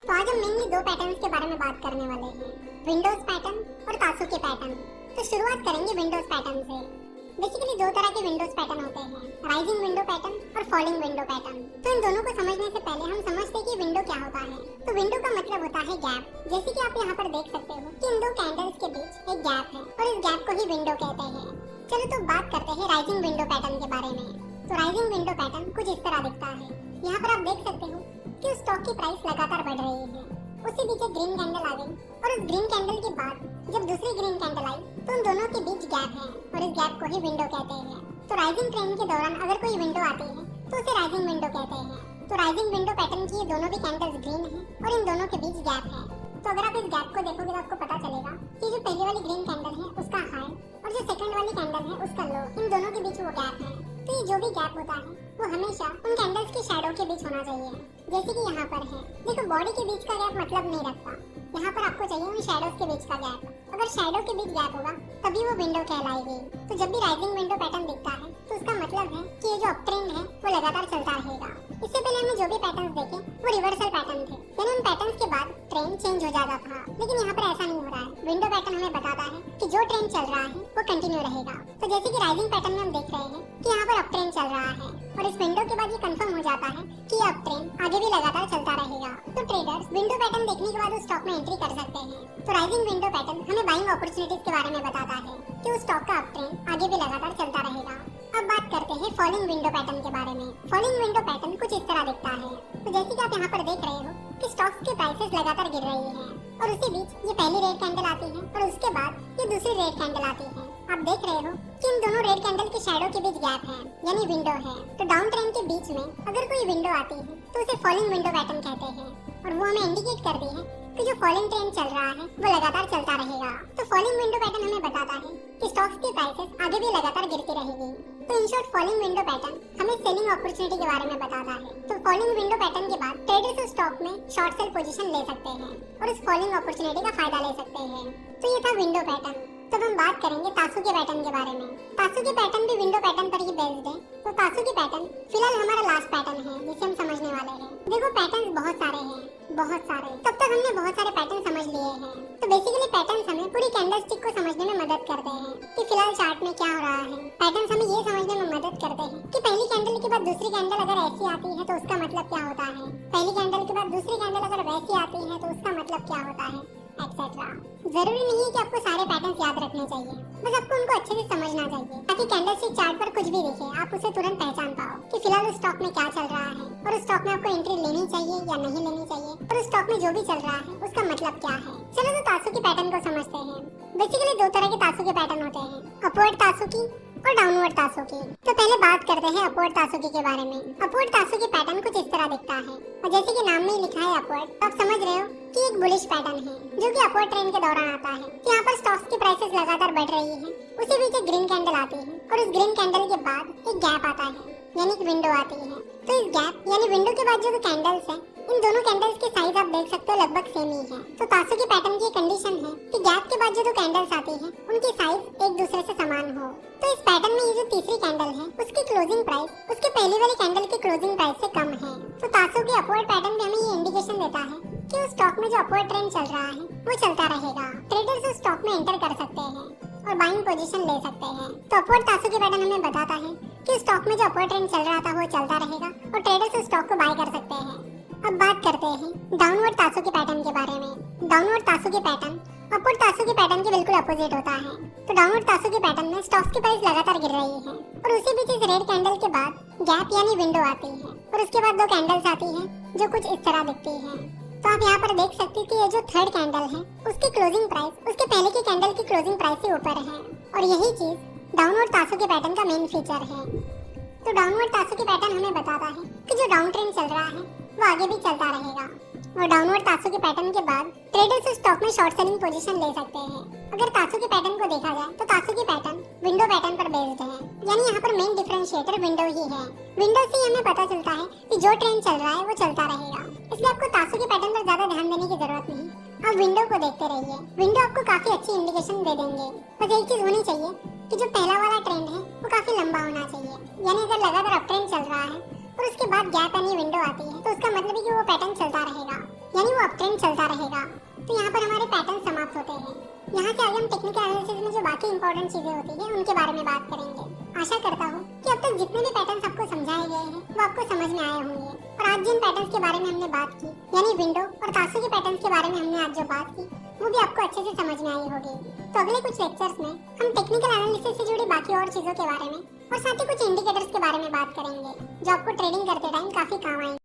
तो आज हम मेनली दो पैटर्न्स के बारे में बात करने वाले हैं, विंडोज पैटर्न और तासुके पैटर्न। तो शुरुआत करेंगे विंडोज पैटर्न से। बेसिकली दो तरह के विंडोज पैटर्न होते हैं, राइजिंग विंडो पैटर्न और फॉलिंग विंडो पैटर्न। तो इन दोनों को समझने से पहले हम समझते हैं कि विंडो क्या होता है। तो विंडो का मतलब होता है गैप। जैसे कि आप यहाँ पर देख सकते हो कि इन दो कैंडल्स के बीच एक गैप है और इस गैप को ही विंडो कहते हैं। चलो तो बात करते हैं राइजिंग विंडो पैटर्न के बारे में। तो राइजिंग विंडो पैटर्न कुछ इस तरह दिखता है। यहाँ पर आप देख सकते हो कि उस स्टॉक की प्राइस लगातार बढ़ रही है। उसके पीछे ग्रीन कैंडल आ गई और उस ग्रीन कैंडल के बाद जब दूसरी ग्रीन कैंडल आई तो उन दोनों के बीच गैप है और इस गैप को ही विंडो कहते हैं। तो राइजिंग ट्रेंड के दौरान अगर कोई विंडो आती है तो उसे राइजिंग विंडो कहते हैं। तो राइजिंग विंडो पैटर्न की ये दोनों भी कैंडल्स ग्रीन है और इन दोनों के बीच गैप है। तो अगर आप इस गैप को देखोगे तो आपको पता चलेगा कि जो पहली वाली ग्रीन कैंडल है उसका हाई और जो सेकंड वाली कैंडल है उसका लो, इन दोनों के बीच वो गैप है। तो ये जो भी गैप होता है वो हमेशा उन कैंडल्स की शैडो के बीच होना चाहिए। जैसे कि यहाँ पर है, देखो बॉडी के बीच का गैप मतलब नहीं रखता। यहाँ पर आपको चाहिए उन शैडोज के बीच का गैप। अगर शैडो के बीच गैप होगा तभी वो विंडो कहलाएगी। तो जब भी राइजिंग विंडो पैटर्न दिखता है तो उसका मतलब है कि ये जो अप ट्रेंड है वो लगातार चलता रहेगा। इससे पहले हमने जो भी पैटर्न्स देखे वो रिवर्सल पैटर्न थे, यानी उन पैटर्न्स के बाद ट्रेंड चेंज हो जाता था। लेकिन यहाँ पर ऐसा नहीं हो रहा है। विंडो पैटर्न हमें बताता है कि जो ट्रेंड चल रहा है वो कंटिन्यू रहेगा। तो जैसे कि राइजिंग पैटर्न में हम देख रहे हैं कि यहाँ पर अप ट्रेंड चल रहा है और इस विंडो के बाद ये कंफर्म हो जाता है कि अप ट्रेंड आगे भी लगातार चलता रहेगा। तो ट्रेडर्स विंडो पैटर्न देखने के बाद उस स्टॉक में एंट्री कर सकते हैं। तो राइजिंग विंडो पैटर्न हमें बाइंग अपॉर्चुनिटीज के बारे में बताता है कि उस स्टॉक का अप ट्रेंड आगे भी लगातार चलता रहेगा। अब बात करते हैं फॉलिंग विंडो पैटर्न के बारे में। फॉलिंग विंडो पैटर्न कुछ इस तरह दिखता है। तो जैसे कि आप यहाँ पर देख रहे हो कि स्टॉक्स की प्राइसेस लगातार गिर रही हैं और उसी बीच ये पहली रेड कैंडल आती है और उसके बाद ये दूसरी रेड कैंडल आती है। आप देख रहे हो कि इन दोनों रेड कैंडल की शैडो के बीच गैप है, यानी विंडो है। तो डाउन ट्रेंड के बीच में अगर कोई विंडो आती है तो उसे फॉलिंग विंडो पैटर्न कहते हैं और वो हमें इंडिकेट करती है कि जो फॉलिंग ट्रेंड चल रहा है वो लगातार चलता रहेगा। तो फॉलिंग विंडो पैटर्न हमें बताता है कि स्टॉक्स की प्राइसेस आगे भी लगातार गिरती रहेगी। तो in short falling window pattern हमें सेलिंग अपॉर्चुनिटी के बारे में बताता है। तो फॉलिंग विंडो पैटर्न के बाद ट्रेडर्स उस स्टॉक में शॉर्ट सेल पोजीशन ले सकते हैं और इस फॉलिंग अपॉर्चुनिटी का फायदा ले सकते हैं। तो ये था विंडो पैटर्न। तब हम बात करेंगे तासुके पैटर्न के बारे में। तासुके पैटर्न भी विंडो पैटर्न पर ही बेस्ड है। तो तासुके पैटर्न फिलहाल हमारा लास्ट पैटर्न है जिसे हम समझने वाले हैं। देखो पैटर्न्स बहुत सारे हैं, बहुत सारे। तब तक हमने बहुत सारे पैटर्न समझ लिए हैं। तो बेसिकली पैटर्न्स हमें पूरी कैंडलस्टिक को समझने में मदद करते हैं कि फिलहाल चार्ट में क्या हो रहा है। पैटर्न्स हमें ये समझने में मदद करते हैं कि पहली कैंडल के बाद दूसरी कैंडल अगर ऐसी आती है तो उसका मतलब क्या होता है। पहली कैंडल के बाद दूसरी कैंडल अगर वैसी आती है तो उसका मतलब क्या होता है, एक्सेट्रा। जरूरी नहीं है कि आपको सारे पैटर्न्स याद रखने चाहिए, बस आपको उनको अच्छे से समझना चाहिए ताकि कैंडलस्टिक चार्ट पर कुछ भी दिखे आप उसे तुरंत पहचान पाओ कि फिलहाल उस स्टॉक में क्या चल रहा है और उस स्टॉक में आपको एंट्री लेनी चाहिए या नहीं लेनी चाहिए और उस स्टॉक में जो भी चल रहा है उसका मतलब क्या है। चलो तो तासुके पैटर्न को समझते हैं। बेसिकली दो तरह के तासुके पैटर्न होते हैं, अपवर्ड तासुकी और डाउनवर्ड तासुकी। तो पहले बात करते हैं अपवर्ड तासुकी के बारे में। अपवर्ड तासुकी पैटर्न कुछ इस तरह दिखता है और जैसे कि नाम में ही लिखा है अपवर्ड, तो आप समझ रहे हो कि एक बुलिश पैटर्न है जो कि अपवर्ड ट्रेंड के दौरान आता है। यहाँ पर स्टॉक्स की प्राइसेस लगातार बढ़ रही है, उसी बीच एक ग्रीन कैंडल आती है और उस ग्रीन कैंडल के बाद एक गैप आता है, यानी एक विंडो आती है। तो इस गैप यानी विंडो के बाद जो कैंडल्स है इन दोनों कैंडल्स के साइज आप देख सकते हो लगभग सेम ही है। तो तासुके पैटर्न की कंडीशन है कि गैप के बाद जो दो कैंडल्स आती है उनकी साइज एक दूसरे से समान हो। तो इस पैटर्न में ये जो तीसरी कैंडल है उसकी क्लोजिंग प्राइस उसके पहली वाली कैंडल की क्लोजिंग प्राइस से कम है। तो तासुके अपवर्ड पैटर्न में हमें ये इंडिकेशन देता है कि उस स्टॉक में जो अपवर्ड ट्रेंड चल रहा है वो चलता रहेगा। ट्रेडर्स उस स्टॉक में एंटर कर सकते हैं और बाइंग पोजीशन ले सकते हैं। तो अपवर्ड तासुके पैटर्न हमें बताता है कि स्टॉक में जो अपवर्ड ट्रेंड चल रहा था वो चलता रहेगा और ट्रेडर्स उस स्टॉक को बाय कर सकते हैं। अब बात करते हैं डाउनवर्ड तासुके पैटर्न के बारे में। डाउनवर्ड तासुके पैटर्न अपवर्ड तासुके पैटर्न के बिल्कुल अपोजिट होता है। तो डाउनवर्ड तासुके पैटर्न में स्टॉक्स की प्राइस लगातार गिर रही है और उसी बीच इस रेड कैंडल के बाद गैप यानी विंडो आती है और उसके बाद दो कैंडल्स आती हैं जो कुछ इस तरह दिखती हैं। तो आप यहाँ पर देख सकते हैं कि ये जो थर्ड कैंडल है उसकी क्लोजिंग प्राइस उसके पहले की कैंडल की क्लोजिंग प्राइस से ऊपर है और यही चीज डाउनवर्ड तासुके पैटर्न का मेन फीचर है। तो डाउनवर्ड तासुके पैटर्न हमें बताता है कि जो डाउन ट्रेंड चल रहा है वो आगे भी चलता रहेगा और डाउनवर्ड तासुके पैटर्न के बाद ट्रेडर्स उस स्टॉक में शॉर्ट सेलिंग पोजीशन ले सकते हैं। अगर तासुके पैटर्न को देखा जाए तो तासुके पैटर्न विंडो पैटर्न पर बेस्ड है, यानी यहाँ पर मेन डिफरेंशिएटर विंडो ही है। विंडो से हमें पता चलता है कि जो ट्रेंड चल रहा है वो चलता रहेगा, इसलिए आपको तासुके पैटर्न पर ज्यादा ध्यान देने की जरूरत नहीं। आप विंडो को देखते रहिए, विंडो आपको काफी अच्छी इंडिकेशन दे देंगे। बस एक चीज होनी चाहिए कि जो पहला वाला ट्रेंड है वो काफी लंबा होना चाहिए, यानी अगर लगातार अप ट्रेंड चल रहा है और उसके बाद गैप यानी विंडो आती है तो उसका मतलब है कि वो पैटर्न चलता रहेगा। यानी वो अपट्रेंड चलता रहेगा। तो यहाँ पर हमारे पैटर्न समाप्त होते हैं। यहाँ से आगे हम टेक्निकल एनालिसिस में जो बाकी इंपॉर्टेंट चीजें होती है उनके बारे में बात करेंगे। आशा करता हूँ कि अब तक जितने भी पैटर्न्स आपको समझाए गए हैं वो आपको समझ में आए होंगे। और आज जिन पैटर्न्स के बारे में हमने बात की, यानी विंडो और तासु के पैटर्न्स के बारे में हमने आज जो बात की, वो भी आपको अच्छे से समझ में आई होगी। तो अगले कुछ लेक्चर्स में हम टेक्निकल एनालिसिस से जुड़ी बाकी और चीजों के बारे में और साथ ही कुछ इंडिकेटर्स के बारे में बात करेंगे जो आपको ट्रेडिंग करते टाइम काफी काम आएंगे।